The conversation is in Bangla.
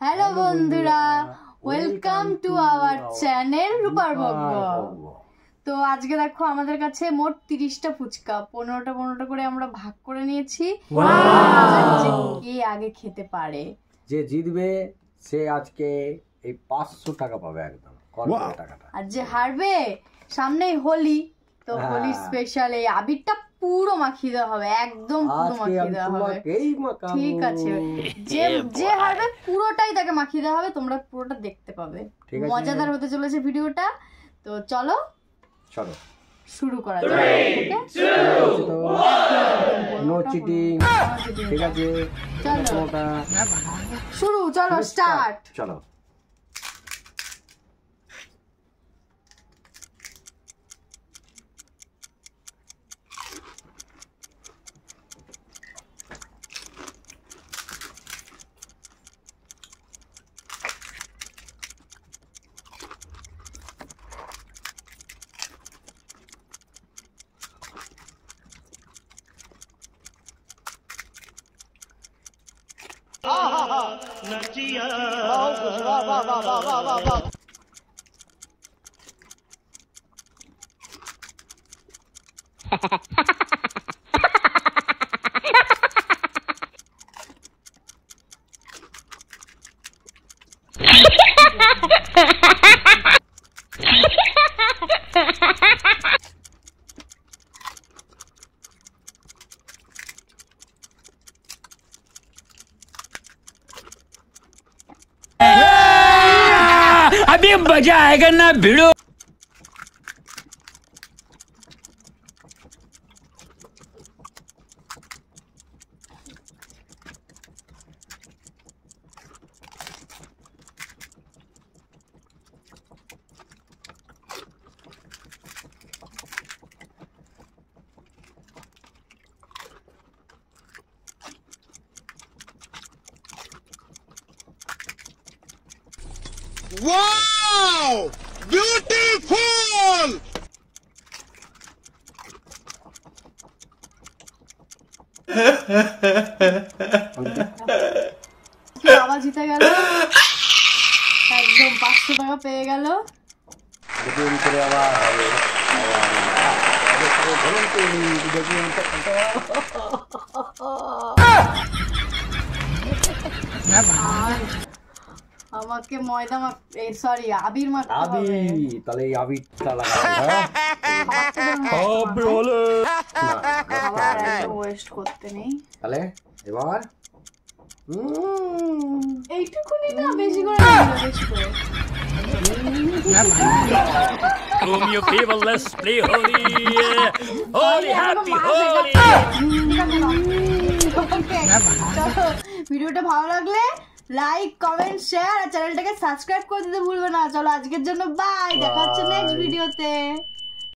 হ্যালো বন্ধুরা, ওয়েলকাম টু আওয়ার চ্যানেল রূপার ভগ্য। তো আজকে দেখো আমাদের কাছে মোট 30টা ফুচকা, 15টা করে আমরা ভাগ করে নিয়েছি। কে আগে খেতে পারে, যে জিতবে সে আজকে এই 500 টাকা পাবে একদম টাকাটা। আর যে হারবে, সামনেই হোলি, তো হোলি স্পেশাল এই আবিরটা পুরো মাখিয়ে দেওয়া হবে, একদম পুরো মাখিয়ে দেওয়া হবে। ঠিক আছে, যে হারবে পুরোটাই তাকে মাখিয়ে দেওয়া হবে, তোমরা পুরোটা দেখতে পাবে। মজাদার হতে চলেছে ভিডিওটা, তো চলো শুরু করা যাক। নো চিটিং, ঠিক আছে? চলো শুরু, চলো স্টার্ট। চলো अभी मजा आएगा ना भिड़ो। Wow! Beautiful! বাবা জিতে গেল, একদম 500 টাকা পেয়ে গেল। আমাকে ময়দা সরি আবির মাখতে হবে। তাহলে এই আবিরটা লাগাবো, ওয়েস্ট করতে নেই। তাহলে এবার এইটুকুনি না, বেশি করে বেশি করে। Romeo people, let's play Holi. Holi, happy Holi. ভিডিওটা ভালো লাগলে লাইক, কমেন্ট, শেয়ার আর চ্যানেলটাকে সাবস্ক্রাইব করে দিতে ভুলবে না। চলো আজকের জন্য বাই, দেখা হচ্ছে নেক্সট ভিডিওতে।